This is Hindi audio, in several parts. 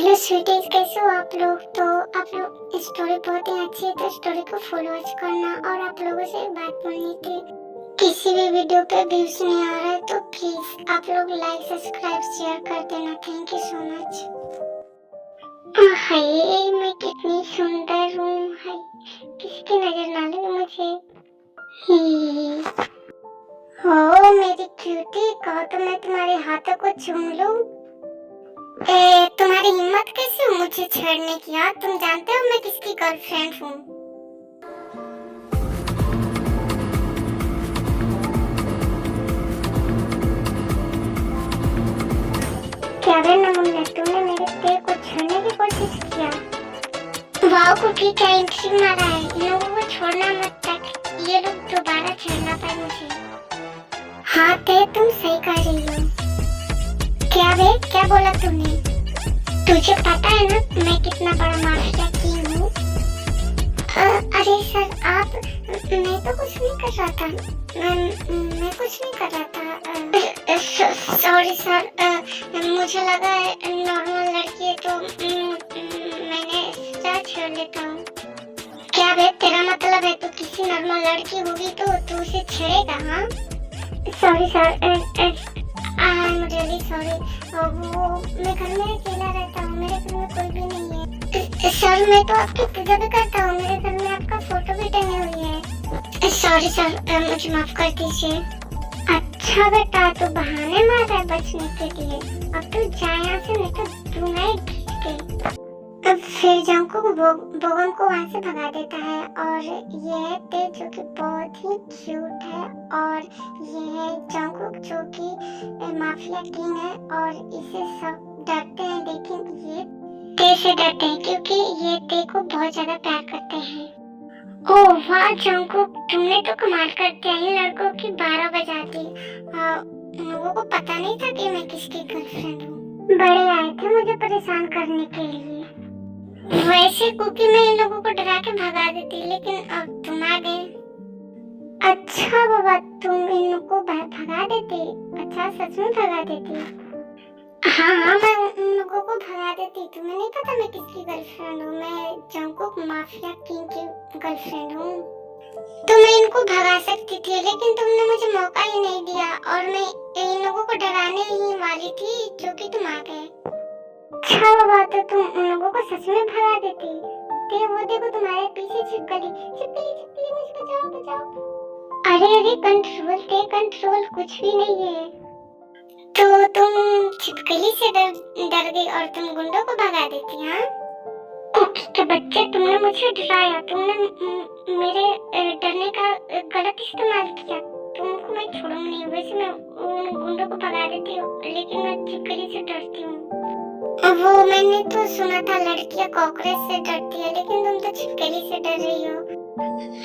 हेलो स्वीटीज, कैसे हो आप लोग। तो आप लोग स्टोरी बहुत ही अच्छी है, तो स्टोरी को फॉलोअर्स करना। और आप लोगों से एक बात बोलनी थी, किसी भी वीडियो पे व्यूज नहीं आ रहा है तो प्लीज आप लोग लाइक सब्सक्राइब शेयर कर देना। Thank you so much. हाय मैं कितनी सुंदर हूँ, हाय किसी की नजर ना लगे मुझे। ही हो मेरी क्यूटी, कहो तो मैं तुम्हारे हाथों को चूम लूं। तुम्हारी हिम्मत कैसे हो मुझे छेड़ने की। यार तुम जानते हो मैं किसकी गर्लफ्रेंड हूँ। क्या रे नमुन्ने, तुमने मेरे पैर को छेड़ने की कोशिश किया। वाह कुकी, क्या एंट्री मारा है। इन लोगों को छोड़ना मत ताकि ये लोग दोबारा छेड़ना पाए मुझे। हाँ ते तुम सही कह रही हो। क्या रे, क्या बोला तुमने। तुझे पता है ना मैं कितना बड़ा माफिया किंग हूँ। अरे सर आप, मैं तो कुछ नहीं कर रहा था। मैं कुछ नहीं कर रहा था। सॉरी सर, मुझे लगा नॉर्मल लड़की है तो मैंने सोचा छेड़ लेता हूँ। क्या बे तेरा मतलब है, तो किसी नॉर्मल लड़की होगी तो तू उसे छेड़ेगा। हाँ sorry sir, I am really sorry. वो मैं घर में अकेला रहता हूँ, मेरे घर में कोई भी नहीं है। सर मैं तो आपकी पूजा भी करता हूँ, मेरे घर में आपका फोटो भी टंगी हुई है। सॉरी सर, मुझे माफ कर दीजिए। अच्छा बेटा, तो बहाने मार रहा है बचने के लिए। अब तो जा यहाँ से, नहीं तो दूंगा ही खींच के। अब फिर जंकुक बोगम को वहाँ से भगा देता है। और ये है ते जो कि बहुत ही क्यूट है, और ये है जंकुक जो कि माफिया किंग है और इसे सब डरते हैं, लेकिन ये ते से डरते हैं क्योंकि ये ते को बहुत ज्यादा प्यार करते हैं। ओह वाह जंकुक, तुमने तो कमाल कर दिया, इन लड़कों की 12 बजा दी। लोगों को पता नहीं था कि मैं किसकी गर्लफ्रेंड हूँ। बड़े आए थे मुझे परेशान करने के लिए। वैसे कुकी मैं इन लोगों को डरा के भगा देती, लेकिन अब तुम आ गए। अच्छा बाबा, तुम इन लोगों को भगा देती। अच्छा सच में भगा देती। हाँ मैं उन लोगों को भगा देती। तुम्हें नहीं पता मैं किसकी गर्लफ्रेंड हूँ। मैं जंकुक माफिया किंग की गर्लफ्रेंड हूँ। तो मैं इनको भगा सकती थी, लेकिन तुमने मुझे मौका ही नहीं दिया और मैं इन लोगों को डराने ही वाली थी, जो कि तुम आ गए। अच्छा बाबा, तो तुम उन लोगों को सच में भगा देती। वो देखो तुम्हारे पीछे छिपकली मुझे बचाओ। अरे कंट्रोल कुछ भी नहीं है। तो तुम छिपकली से डर गई और तुम गुंडों को भगा देती। हाँ कुकी के बच्चे, तुमने मुझे डराया, तुमने मेरे डरने का गलत इस्तेमाल किया। तुमको मैं छोड़ूंगी नहीं। वैसे मैं उन गुंडों को भगा देती हूँ, लेकिन मैं छिपकली से डरती हूँ। वो मैंने तो सुना था लड़कियां कॉकरोच से डरती है, लेकिन तुम तो छिपकली से डर रही हो।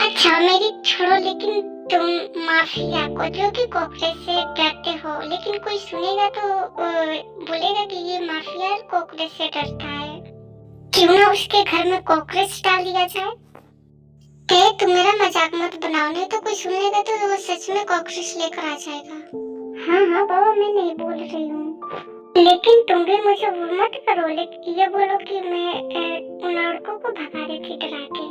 अच्छा मेरी छोड़ो, लेकिन तुम माफिया को जो कि कॉकरोच से डरते हो, लेकिन कोई सुनेगा तो बोलेगा कि ये माफिया कॉकरोच से डरता है। क्यों ना उसके घर में कॉकरोच डाल दिया जाए। तुम मेरा मजाक मत बनाओ, नहीं तो कोई सुनेगा तो वो सच में कॉकरोच लेकर आ जाएगा। हाँ बाबा, मैं नहीं बोल रही हूँ, लेकिन तुम भी मुझे वो मत करो। लेकिन ये बोलो कि मैं उन लड़कों को भगा देती डरा के।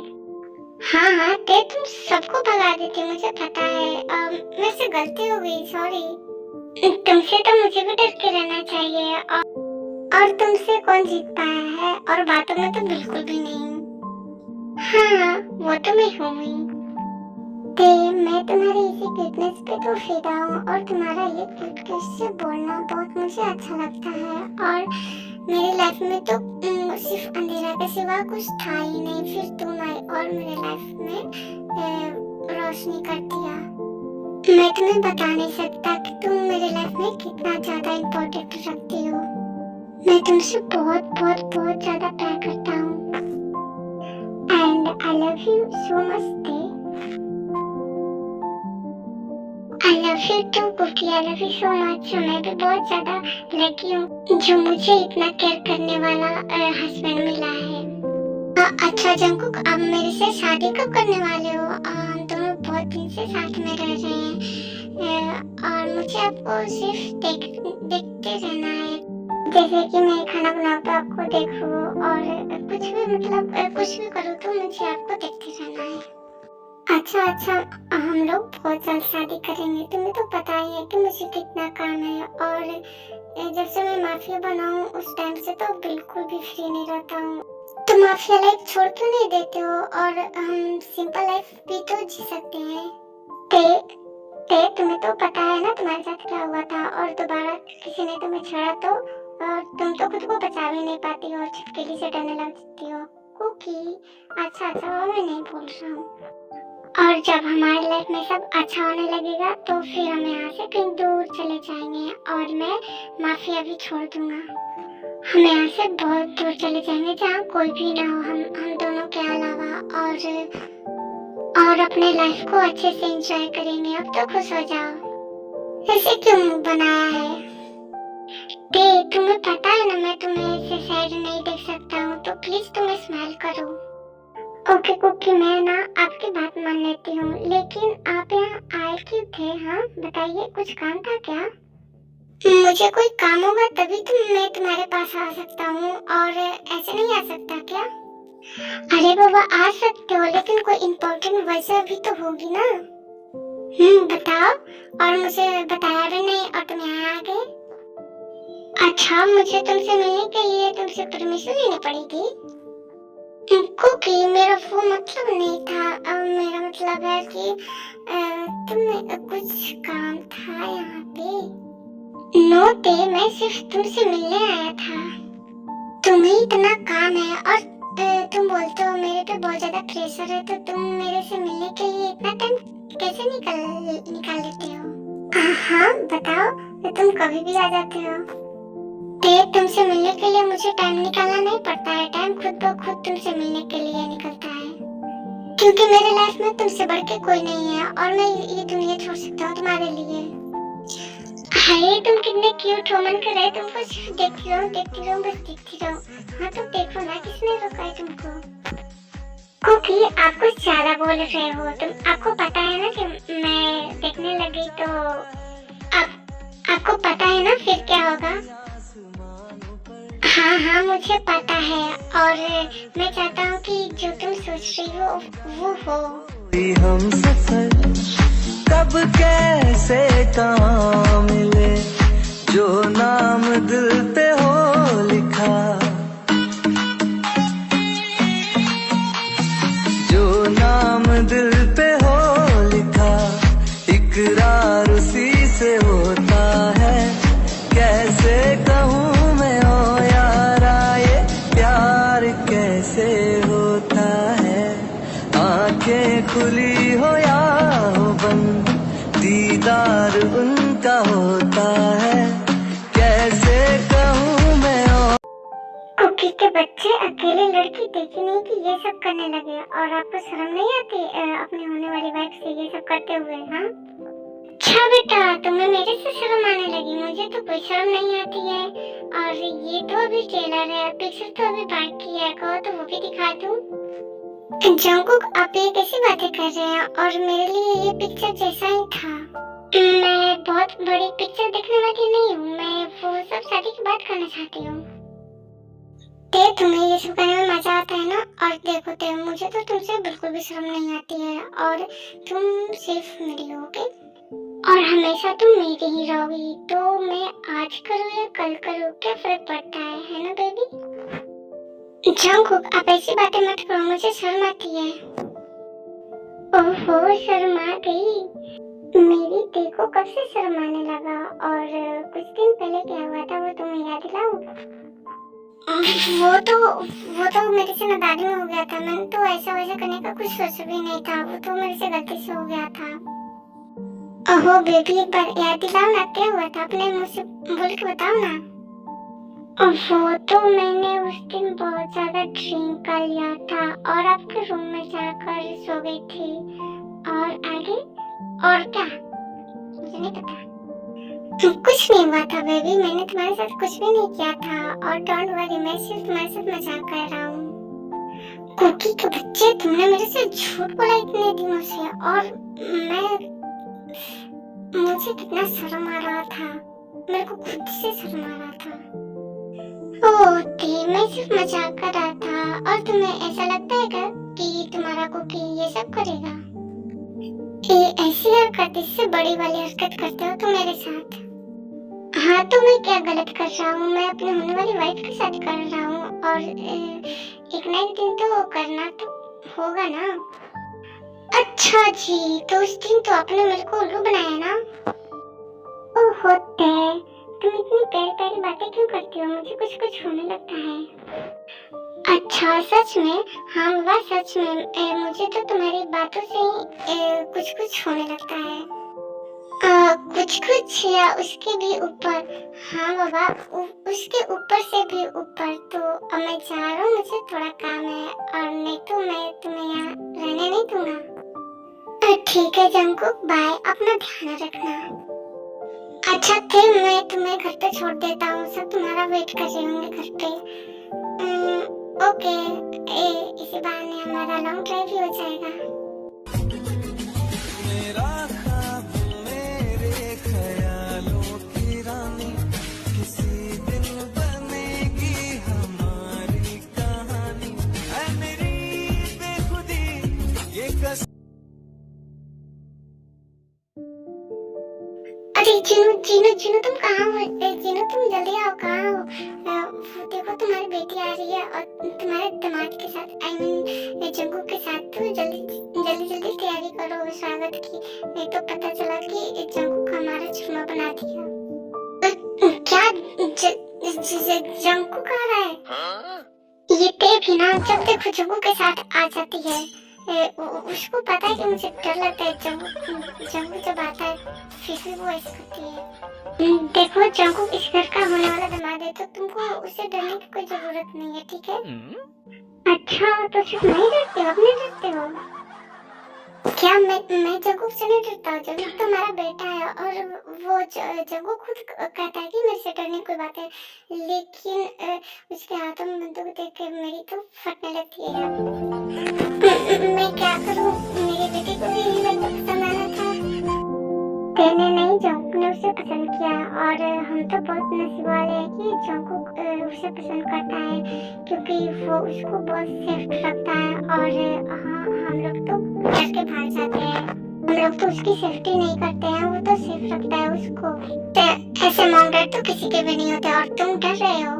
हाँ ते तुम सबको भगा देती, मुझे पता है। मुझसे गलती हो गई, सॉरी। तुमसे तो मुझे भी डर के रहना चाहिए, और तुमसे कौन जीत पाया है, और बातों में तो बिल्कुल भी नहीं। हाँ वो तो मैं हूँ ही। मैं तुम्हारी इसी क्यूटनेस पे तो फिदा हूँ, और तुम्हारा ये क्यूट से बोलना बहुत मुझे अच्छा लगता है। और मेरी लाइफ में तो सिर्फ अंधेरा के सिवा कुछ था ही नहीं, फिर तुम आई और मेरे लाइफ में रोशनी कर दिया। मैं तुम्हें बता नहीं सकता कि तुम मेरे लाइफ में कितना ज्यादा इम्पोर्टेंट रखती हो। मैं तुमसे बहुत ज्यादा प्यार करता हूँ, and I love you so much. I love you too, Cookie. I love you so much। मैं भी बहुत ज्यादा लकी हूँ जो मुझे इतना केयर करने वाला हस्बैंड मिला है। अच्छा जंकुक, अब मेरे से शादी कब करने वाले हो। हम दोनों बहुत दिन से साथ में रह रहे हैं, और मुझे आपको सिर्फ देखते रहना है। जैसे कि मैं खाना बनाऊं तो आपको देखूं, और कुछ भी मतलब कुछ भी करूँ तो मुझे आपको देखते रहना है। अच्छा, हम लोग बहुत जल्द शादी करेंगे। तुम्हें तो पता ही है कि मुझे कितना काम है, और जब से मैं माफिया बना हूँ उस टाइम से तो बिल्कुल भी फ्री नहीं रहता हूँ। तुम माफिया लाइफ छोड़ क्यों नहीं देते हो, और हम सिंपल लाइफ भी तो जी सकते हैं। ते तुम्हें तो पता है ना तुम्हारे साथ क्या हुआ था, और दोबारा किसी ने तुम्हें छेड़ा तो और तुम तो खुद को बचा भी नहीं पाती हो और छिपकली से डरने लगती हो। कुकी, अच्छा मैं नहीं बोल रहा हूँ। और जब हमारी लाइफ में सब अच्छा होने लगेगा तो फिर हम यहाँ से कहीं दूर चले जाएंगे, और मैं माफिया भी छोड़ दूंगा। हम यहाँ से बहुत दूर चले जाएंगे जहाँ कोई भी ना हो, हम दोनों के अलावा, और अपने लाइफ को अच्छे से एंजॉय करेंगे। अब तो खुश हो जाओ। ऐसे क्यों मुंह बनाया है? तुम्हें पता है ना मैं तुम्हें ऐसे सैड नहीं देख सकता हूँ, तो प्लीज तुम स्माइल करो। ओके कुकी, मैं ना आपकी बात मान लेती हूँ, लेकिन आप यहाँ आए क्यों थे? हाँ बताइए, कुछ काम था क्या? मुझे कोई काम होगा तभी मैं तुम्हारे पास आ सकता हूँ, और ऐसे नहीं आ सकता क्या? अरे बाबा आ सकते हो, लेकिन कोई इम्पोर्टेंट वजह भी तो होगी ना। बताओ। और मुझे बताया भी नहीं और तुम यहाँ आ गए। अच्छा, मुझे तुमसे मिलने के लिए तुमसे परमिशन लेनी पड़ेगी? कुकी, मेरा वो मतलब नहीं था। मेरा मतलब है कि तुम्हें कुछ काम था यहाँ पे। नो ते, मैं सिर्फ तुमसे मिलने आया था। तुम्हें इतना काम है और तुम बोलते हो मेरे पे बहुत ज्यादा प्रेशर है, तो तुम मेरे से मिलने के लिए इतना टाइम कैसे निकाल लेते हो? हाँ बताओ, तुम कभी भी आ जाते हो। तुमसे मिलने के लिए मुझे टाइम निकालना नहीं पड़ता है, टाइम खुद ब खुद तुमसे मिलने के लिए निकलता है, क्योंकि मेरे लाइफ में तुमसे बढ़ के कोई नहीं है, और मैं ये दुनिया छोड़ सकता हूँ तुम्हारे लिए। हाय तुम कितने क्यूट हो, मन कर रहा है तुमको सिर्फ देखती रहो बस देखती रहो। हाँ तुम देखो ना, किसने रोका है तुमको? कुकी, आप कुछ ज्यादा बोल रहे हो। आपको पता है ना कि मैं देखने लगी तो आपको पता है ना फिर क्या होगा? हाँ मुझे पता है, और मैं चाहता हूँ कि जो तुम सोच रही हो वो हो। हम सफर कब कैसे कहाँ मिले, जो नाम दिल पे हो लिखा, जो नाम दिल पे हो लिखा, इकरार उसी से होता है। कैसे कहूँ मैं ओ यारा, ये प्यार कैसे होता है। आंखें खुली हो या हो बंद, दीदार उनका होता है। कैसे कहूँ मैं ओ। कुकी के बच्चे अकेले लड़की देखी नहीं कि ये सब करने लगे, और आपको शर्म नहीं आती अपनी होने वाली वाइफ से ये सब करते हुए? हाँ अच्छा बेटा, तुम्हें मेरे से शर्म आने लगी, मुझे तो कोई शर्म नहीं आती है। और ये तो अभी ट्रेलर है, पिक्चर तो अभी बाकी है, कहो तो वो भी दिखा दूं। जंगकुक, आप ये कैसी बातें कर रहे हैं, और मेरे लिए ये पिक्चर जैसा ही था। मैं बहुत बड़ी पिक्चर देखने वाली नहीं हूँ, मैं वो सब शादी की बात करना चाहती हूँ। तुम्हें ये सब करने में मजा आता है ना? और देखो मुझे तो तुमसे बिल्कुल भी शर्म नहीं आती है, और तुम सिर्फ मेरी होगी और हमेशा तुम मेरी ही रहोगी, तो मैं आज करूँ या कल करूँ क्या फर्क पड़ता है ना बेबी? जंगकुक, आप ऐसी बातें मत करो, मुझे शर्म आती है। ओहो, शर्म आ गई मेरी। देखो कब से शर्म आने लगा, और कुछ दिन पहले क्या हुआ था वो तुम्हें याद दिलाऊं? वो तो मेरे से नादानी में हो गया था, मैंने तो ऐसा वैसा करने का कुछ सोचा भी नहीं था, वो तो मेरे से गलती से हो गया था। ओहो बेबी, एक बार याद दिलाओ ना, क्या हुआ था? अपने मुंह से बोल के बताओ ना। वो तो मैंने उस दिन बहुत ज्यादा ड्रिंक कर लिया था, और आपके रूम में जाकर सो गई थी, और आगे और क्या मुझे नहीं पता। कुछ नहीं हुआ था बेबी, मैंने तुम्हारे साथ कुछ भी नहीं किया था, और डोंट वरी, मैं सिर्फ तुम्हारे साथ मजाक कर रहा हूँ। कुकी के बच्चे, तुमने मेरे से झूठ बोला इतने दिनों से, और मुझे कितना शर्म आ रहा था, मेरे को खुद से शर्म आ रहा था। मैं सिर्फ मजाक कर रहा था। और तुम्हें ऐसा लगता है क्या कि तुम्हारा कुकी ये सब करेगा? ऐसी हरकत, इससे बड़ी वाली हरकत करते हो तुम मेरे साथ। हाँ, तो मैं क्या गलत कर रहा हूँ? मैं अपने होने वाली वाइफ के साथ कर रहा हूँ, और एक ना एक दिन तो करना तो होगा ना। अच्छा जी, तो उस दिन तो आपने मेरे को उल्लू बनाया ना। ओहो ते, तुम इतनी प्यारी प्यारी बातें क्यों करती हो? मुझे कुछ कुछ होने लगता है। अच्छा, सच में? हाँ बाबा, सच में। मुझे तो तुम्हारी बातों से ही कुछ कुछ होने लगता है। कुछ कुछ या उसके भी ऊपर? हाँ बाबा, उसके ऊपर से भी ऊपर। तो अब मैं जा रहा हूँ, मुझे थोड़ा काम है, और नहीं तो मैं तुम्हें यहाँ रहने नहीं दूंगा। ठीक है जंकुक, बाय, अपना ध्यान रखना। अच्छा थे, मैं तुम्हें घर पे छोड़ देता हूँ, सब तुम्हारा वेट कर रहे होंगे घर पे। ओके, इसी बहाने हमारा लॉन्ग ड्राइव भी हो जाएगा। मेरा ख्वाब मेरे ख्यालों की रानी, किसी दिन बनेगी हमारी कहानी। ऐ मेरी बेखुदी ये अरे जीनू तुम कहाँ हो? जीनू तुम जल्दी आओ, कहाँ हो? देखो तुम्हारी बेटी आ रही है, और तुम्हारे दामाद के साथ, आई मीन जंकुक के साथ। तो जल्दी तैयारी करो स्वागत की, नहीं तो पता चला कि जंकुक हमारा चूरमा बना दिया। क्या जंकुक आ रहा है? ये ते भी ना जब देखो जंकुक के साथ आ जाती है। उसको पता है कि मुझे डर लगता है। जंकुक जब आता है फिर भी वो ऐसे करती है। देखो जंकुक इस घर का होने वाला दामाद है, तो तुमको उससे डरने की कोई जरूरत नहीं है, ठीक है? अच्छा, तो सिर्फ नहीं डरते हो, अब नहीं डरते हो क्या? मैं जंकुक से नहीं डरता हूँ। जंकुक तो हमारा बेटा है, और वो जंकुक खुद कहता है कि मेरे से डरने की कोई बात है, लेकिन उसके हाथों में बंदूक देख के मेरी तो फटने लगती है। मैं क्या करूँ? मेरी बेटी को भी यही लड़का पसंद आना था। कहने नहीं, जंकुक ने उसे पसंद किया, और हम तो बहुत नसीब वाले हैं कि जंकुक उसे पसंद करता है, क्योंकि वो उसको बहुत सेफ रखता है। और हाँ, हम लोग तो डर के भाग जाते हैं, हम लोग तो उसकी सेफ्टी नहीं करते हैं, वो तो सेफ रखता है उसको। ऐसे मॉम डैड तो किसी के भी नहीं होते, और तुम डर रहे हो?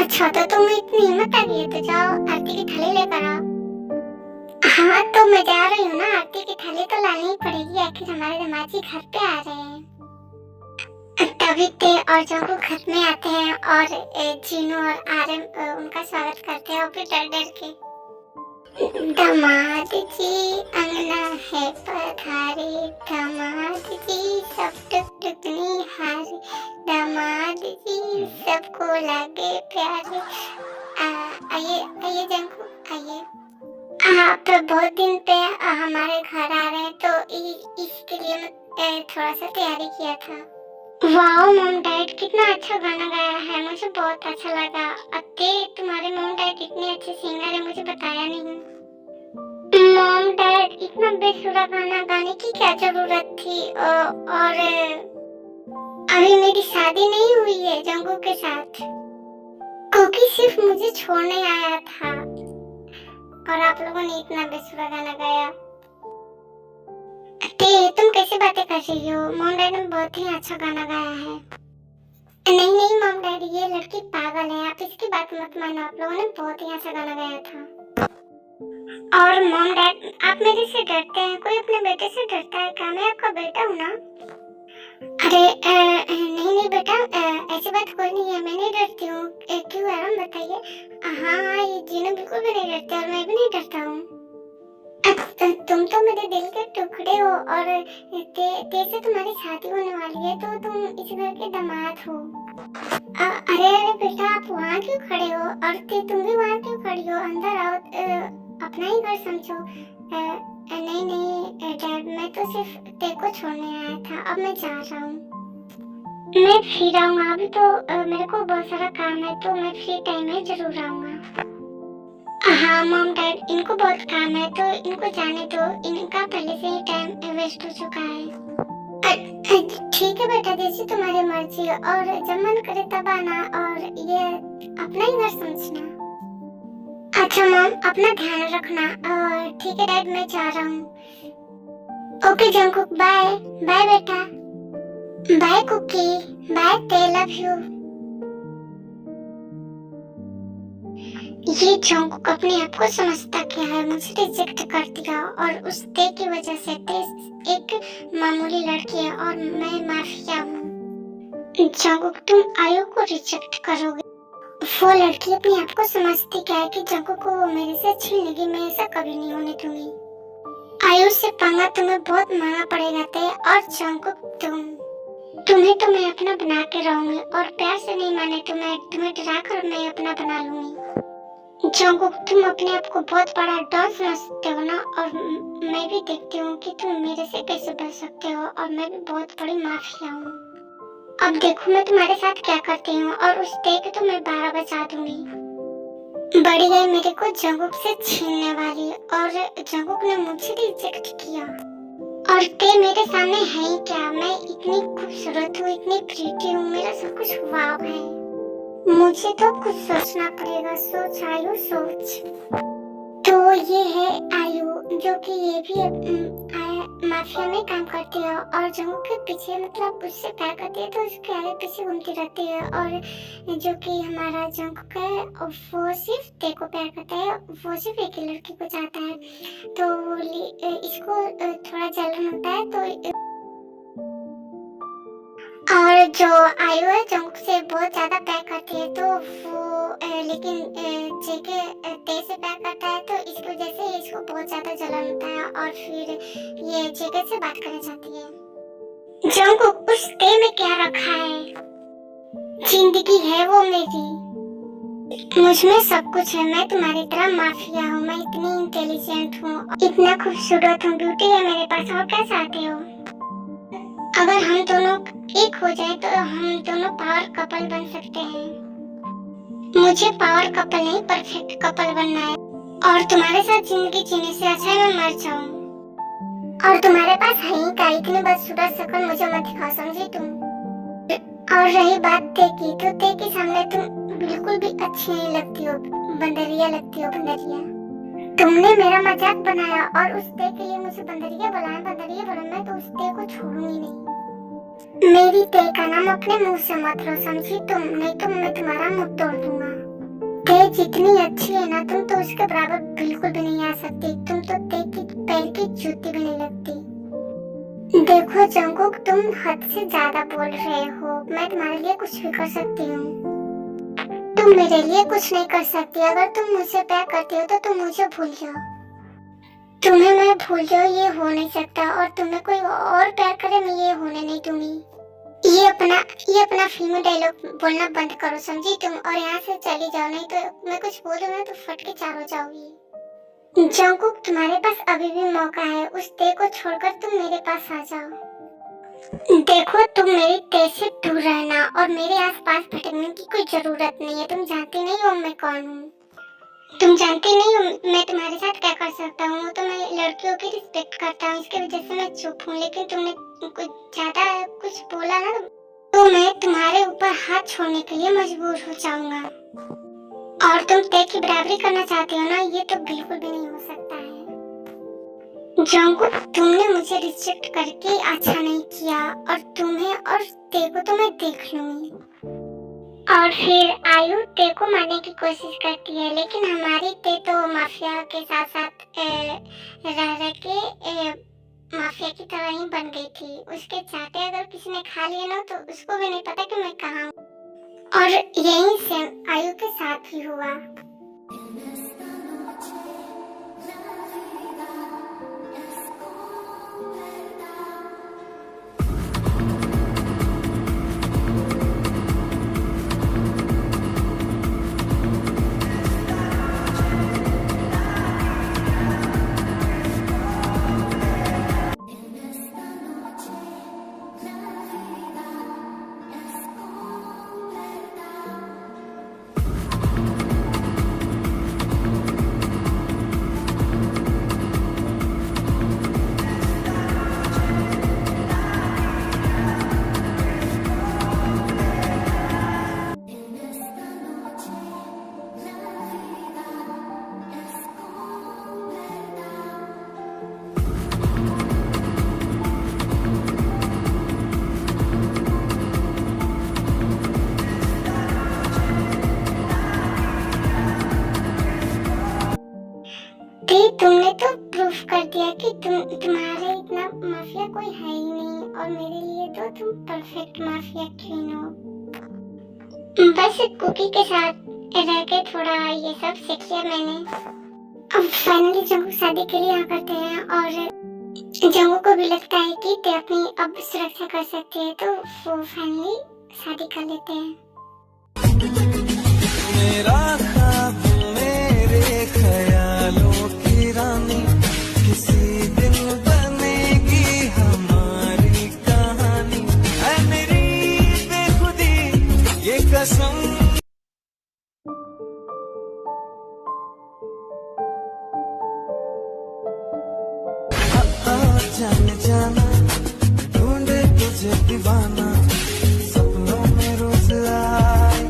अच्छा, तो तुम्हें इतनी हिम्मत आ गई है, तो जाओ आरती की थाली लेकर आओ। हाँ, तो मैं जा रही हूँ ना, आरती की थाली तो लानी ही पड़ेगी, आखिर हमारे दामाद जी घर पे आ रहे हैं। तभी ते और जंकुक घर में आते हैं, और जीनू और आर्यन उनका स्वागत करते हैं, और फिर डर के दामाद जी अंगना है पधारे, दामाद जी सब टुकटुकनी हारे, दामाद जी सबको लगे प्यारे। आइए जंकुक, आइए। आप बहुत दिन पे हमारे घर आ रहे हैं, तो इसके लिए मैं थोड़ा सा तैयारी किया था। वाओ मॉम डैड, कितना अच्छा गाना गाया है, मुझे बहुत अच्छा लगा। अत्ते, तुम्हारे मॉम डैड इतने अच्छे सिंगर हैं, मुझे बताया नहीं। मॉम डैड, इतना बेसुरा गाना गाने की क्या जरूरत थी? और अभी मेरी शादी नहीं हुई है जंकुक के साथ, क्योंकि सिर्फ मुझे छोड़ने आया था, और आप लोगों ने इतना बेसुरा गाना गाया। तुम कैसे बातें कर रही हो? मॉम डैड ने बहुत ही अच्छा गाना गाया है। नहीं मॉम डैड, ये लड़की पागल है, आप इसकी बात मत मानो, आप लोगों ने बहुत ही अच्छा गाना गाया था। और मॉम डैड, आप मेरे से डरते हैं? कोई अपने बेटे से डरता है क्या? मैं आपका बेटा हूँ ना। अरे नहीं बेटा, ऐसी बात कोई नहीं है, मैं नहीं डरती हूँ। क्यों आराम बताइए। हाँ, ये जीनू बिल्कुल भी नहीं डरते, और मैं भी नहीं डरता हूँ। तुम तो मेरे दिल के टुकड़े हो, और तेरे से तुम्हारी शादी होने वाली है, तो तुम इस घर के दामाद हो। अरे बेटा, आप वहाँ क्यों खड़े हो? और तुम भी वहाँ क्यों खड़ी हो? अंदर आओ, अपना ही घर समझो। नहीं डैड, मैं तो सिर्फ तेरे को छोड़ने आया था, अब मैं जा रहा हूँ। मैं फिर आऊंगा, अभी तो मेरे को बहुत सारा काम है, तो मैं फ्री टाइम में जरूर आऊंगा। हाँ मॉम डैड, इनको बहुत काम है, तो इनको जाने दो, इनका पहले से ही टाइम वेस्ट हो चुका है। ठीक है बेटा, जैसे तुम्हारी मर्जी, और जब मन करे तब आना, और ये अपना ही घर समझना। अच्छा मॉम, अपना ध्यान रखना। ठीक है डैड, मैं जा रहा हूँ। ओके जंकुक, बाय बाय बेटा। बाय कुकी, बाय ते, लव यू। ये जंकुक अपने आप को समझता क्या है, मुझे रिजेक्ट कर दिया, और उस ते की वजह से ते एक मामूली लड़की है और मैं माफिया हूँ। जंकुक, तुम आयु को रिजेक्ट करोगे? वो लड़की अपने आप को समझती क्या है कि जंकुक को वो मेरे से छीन लेगी। मैं ऐसा कभी नहीं होने दूंगी। आयु से पंगा तुम्हें बहुत महंगा पड़ेगा ते, और जंकुक तुम्हें तो मैं अपना बना के रहूंगी, और प्यार से नहीं माने तो मैं तुम्हें डरा कर मैं अपना बना लूंगी। जंकुक, तुम अपने आप को बहुत बड़ा डॉन समझते हो ना, और मैं भी देखती हूँ कि तुम मेरे से कैसे बच सकते हो, और मैं भी बहुत बड़ी माफिया हूँ। अब देखो मैं तुम्हारे साथ क्या करती हूँ, और उस ते को तो मैं 12 बजा दूंगी। बड़ी गई मेरे को जंकुक से छीनने वाली, और जंकुक ने मुझे रिजेक्ट किया, और ते मेरे सामने है ही क्या। मैं इतनी खूबसूरत हूँ, इतनी प्रीटी हूँ, मेरा सब कुछ वाव है। मुझे तो कुछ सोचना पड़ेगा। सोच आयु, सोच। तो ये है आयु, जो कि ये भी माफिया में काम करती है, और जंकुक के पीछे मतलब उससे प्यार करती है, तो उसके आगे पीछे घूमती रहती है। और जो कि हमारा जंकुक है वो सिर्फ ते को प्यार करता है, वो सिर्फ एक ही लड़की को चाहता है। तो इसको थोड़ा जलन होता है। तो और जो आयु है जंकुक से बहुत ज्यादा प्यार करती है, तो वो लेकिन जेके ते से प्यार करता है, तो इसकी वजह से इसको बहुत ज्यादा जलन होता है, और फिर ये जेके से बात करना चाहती है। जंकुक, उस ते में क्या रखा है? जिंदगी है वो मेरी, मुझमें सब कुछ है। मैं तुम्हारी तरह माफिया हूँ, मैं इतनी इंटेलिजेंट हूँ, इतना खूबसूरत हूँ, ब्यूटी है मेरे पास, और क्या चाहते हो? अगर हम दोनों एक हो जाए तो हम दोनों पावर कपल बन सकते हैं। मुझे पावर कपल नहीं, परफेक्ट कपल बनना है, और तुम्हारे साथ जिंदगी जीने से अच्छा है मैं मर जाऊं। और तुम्हारे पास है ही क्या, इतनी बदसूरत शक्ल मुझे मत दिखाओ, समझी तुम? और रही बात ते की, तो ते के सामने तुम बिल्कुल भी अच्छी नहीं लगती हो, बंदरिया लगती हो, बंदरिया। तुमने मेरा मजाक बनाया और उस ते के लिए मुझे बंदरिया बोला, मैं तो उस ते को छोड़ूंगी नहीं। मेरी ते का नाम अपने मुंह से मत लो, समझी तुम? नहीं तो मैं तुम्हारा मुंह तोड़ दूंगा। ते जितनी अच्छी है ना, तुम तो उसके बराबर बिल्कुल भी नहीं आ सकती। तुम तो ते की पैर की जूती भी नहीं लगती। देखो जंकुक, तुम हद से ज्यादा बोल रहे हो। मैं तुम्हारे लिए कुछ भी कर सकती हूँ, तुम मेरे लिए कुछ नहीं कर सकती। अगर तुम मुझसे प्यार करती हो तो तुम मुझे भूल जाओ। तुम्हें मैं भूल जाऊँ ये हो नहीं सकता, और तुम्हें कोई और प्यार करे मैं ये होने नहीं दूंगी। ये अपना फिल्म डायलॉग बोलना बंद करो, समझी तुम? और यहाँ से चली जाओ, नहीं तो मैं कुछ बोलूंगा तो फट के चार हो जाओगी। जंकुक, तुम्हारे पास अभी भी मौका है, उस ते को छोड़कर तुम मेरे पास आ जाओ। देखो तुम मेरी ते से दूर रहना, और मेरे आसपास भटकने की कोई जरूरत नहीं है। तुम जानती नहीं हो मैं कौन हूँ, तुम जानती नहीं हो मैं तुम्हारे साथ क्या कर सकता हूँ। तो मैं लड़कियों की रिस्पेक्ट करता हूँ, इसके वजह से मैं चुप हूँ। लेकिन तुमने कुछ ज्यादा कुछ बोला ना, तो मैं तुम्हारे ऊपर हाथ छोड़ने के लिए मजबूर हो जाऊंगा। और तुम ते की बराबरी करना चाहते हो ना, ये तो बिल्कुल भी नहीं हो सकता है। जंकुक, तुमने मुझे रिजेक्ट करके अच्छा नहीं किया, और तुम्हें और ते को तो मैं देख लूंगी। और फिर आयु ते को मारने की कोशिश करती है, लेकिन हमारी ते तो माफिया के साथ साथ रह के माफिया की तरह ही बन गई थी। उसके चाटे अगर किसी ने खा लिए ना, तो उसको भी नहीं पता कि मैं कहाँ हूँ। और यही से आयु के साथ भी हुआ। कि तुम्हारे इतना माफिया कोई है ही नहीं, और मेरे लिए तो तुम परफेक्ट माफिया क्वीन हो। बस कुकी के साथ रह के थोड़ा ये सब सीख लिया मैंने। अब फाइनली जंगू शादी के लिए आ करते हैं, और जंगू को भी लगता है कि ते अपनी अब सुरक्षा कर सकती है, तो वो फाइनली शादी कर लेते हैं। मेरा ख्वाब मेरे ख्यालों की रानी, किसी दिन बनेगी हमारी कहानी, ऐ मेरी बेखुदी ये कसम। जाने जाना ढूंढे तुझे दीवाना, सपनों में रोज आए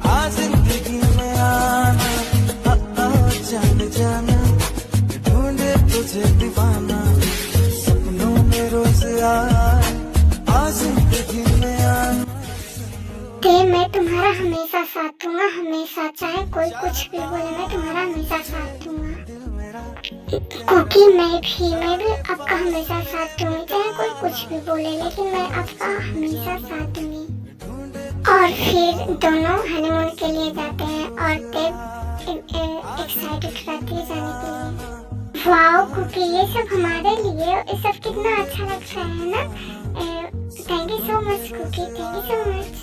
आ जिंदगी में आना। जाने जाना ढूंढे तुझे दीवाना, सपनों में रोज आए आ जिंदगी में आना। ते मैं तुम्हारा हमेशा साथ दूंगा, हमेशा, चाहे कोई कुछ भी बोले मैं तुम्हारा हमेशा साथ दूंगा। क्योंकि मैं भी आपका हमेशा साथ दूंगी, चाहे कोई कुछ भी बोले, लेकिन मैं आपका हमेशा साथ दूंगी। और फिर दोनों हनीमून के लिए जाते हैं, और ते एक्साइटेड रहती है जाने के लिए। वाओ कुकी, ये सब हमारे लिए, ये सब कितना अच्छा लग रहा है ना। Thank you so much Cookie, thank you so much.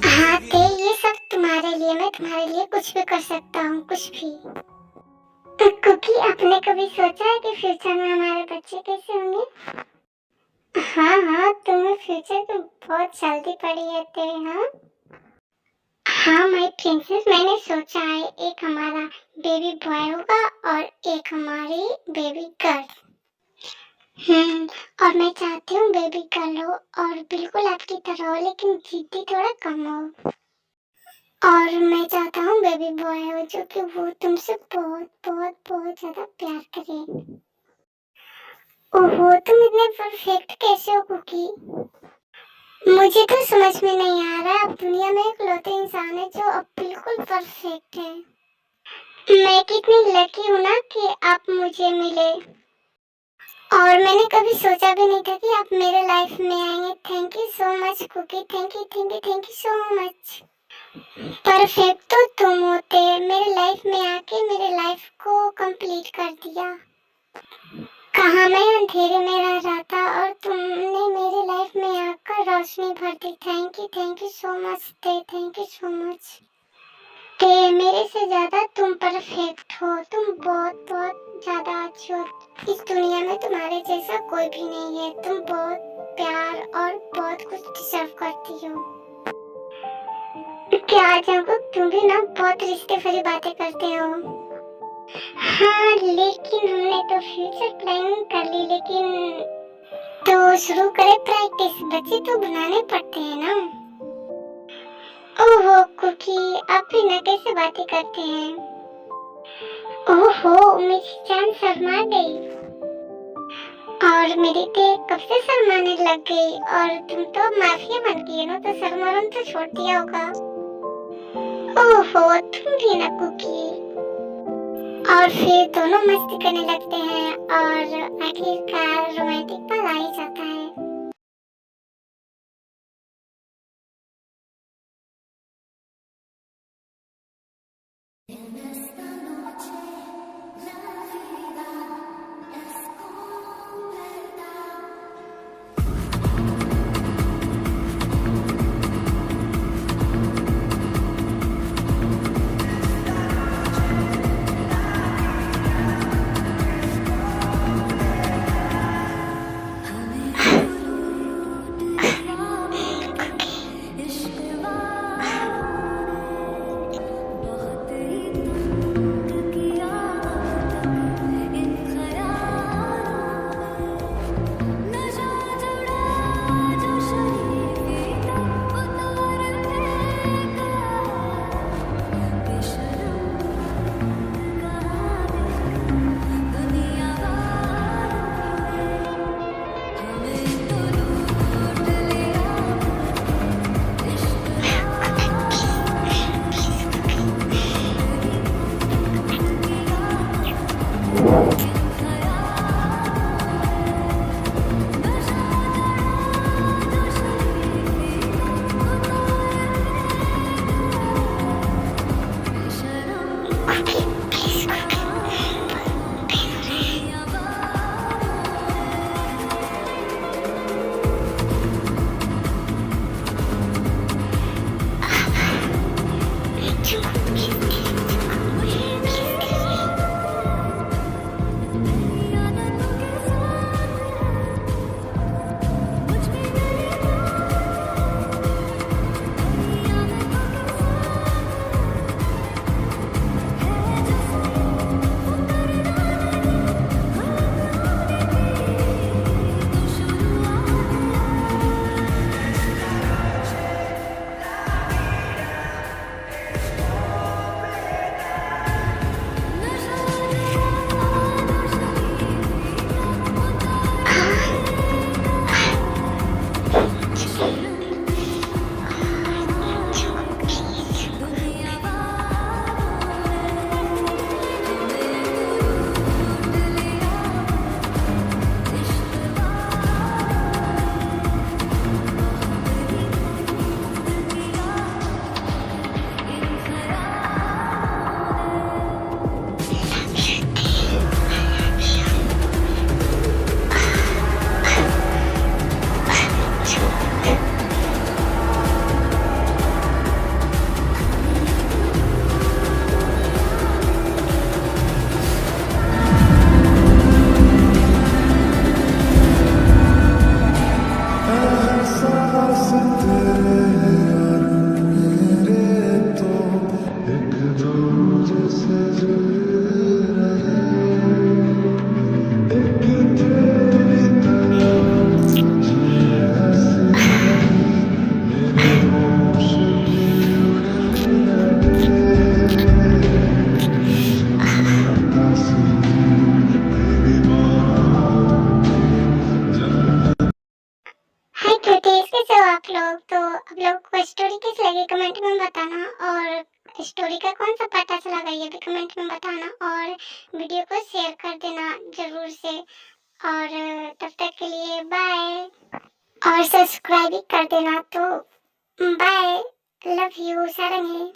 हाँ ते, ये सब तुम्हारे लिए, मैं तुम्हारे लिए कुछ भी कर सकता हूँ, कुछ भी। कुकी, आपने कभी सोचा है कि फ्यूचर में हमारे बच्चे कैसे होंगे? हाँ, तुम्हें फ्यूचर तो बहुत जल्दी पड़ी है ते। हाँ माय प्रिंसेस, मैंने सोचा है एक हमारा बेबी बॉय होगा और एक हमारी बेबी गर्ल। और मैं चाहती हूँ बेबी गर्ल हो, और बिल्कुल आपकी तरह हो, लेकिन जिद्दी थोड़ा कम हो। और मैं चाहता हूँ बेबी बॉय हो, जो कि वो तुमसे बहुत बहुत बहुत ज्यादा प्यार करे। ओहो, तुम इतने परफेक्ट कैसे हो कुकी? मुझे तो समझ में नहीं आ रहा, अब दुनिया में इकलौते इंसान है जो अब बिल्कुल परफेक्ट है। मैं कितनी लकी हूँ ना कि आप मुझे मिले, और मैंने कभी सोचा भी नहीं था कि आप मेरे लाइफ में आएंगे। Thank you so much Cookie, thank you so much. Perfect तो तुम होते, मेरे लाइफ में आके मेरे लाइफ को कंप्लीट कर दिया। कहाँ मैं अंधेरे में रह रहा था, और तुमने मेरे लाइफ में आकर रोशनी भर दी। थैंक यू सो मच ते, थैंक यू सो मच ते। मेरे से ज्यादा तुम परफेक्ट हो, तुम बहुत बहुत ज्यादा अच्छी हो। इस दुनिया में तुम्हारे जैसा कोई भी नहीं है। तुम बहुत प्यार और बहुत कुछ डिजर्व करती हो। क्या जंगू, तुम भी ना बहुत रिश्ते भरी बातें करते हो। हाँ, लेकिन हमने तो फ्यूचर प्लानिंग कर ली, लेकिन तो शुरू करें प्रैक्टिस, बच्चे तो बनाने पड़ते हैं ना। ओहो कुकी, आप भी ना कैसे बातें करते हैं। ओहो, मेरी जान शर्मा गई, और मेरी ते कब से शर्माने लग गई, और तुम तो माफिया बन गई ना, तो शर्माना तो छोड़ दिया होगा। ओहो, तुम भी ना कुकी। और फिर दोनों मस्ती करने लगते हैं, और आखिरकार रोमांटिक पल आ ही जाता है। लोग। तो आप लोग को स्टोरी कैसी लगी कमेंट में बताना, और स्टोरी का कौन सा पार्ट अच्छा लगा ये भी कमेंट में बताना, और वीडियो को शेयर कर देना जरूर से। और तब तक के लिए बाय, और सब्सक्राइब भी कर देना। तो बाय, लव यू, सारंगी।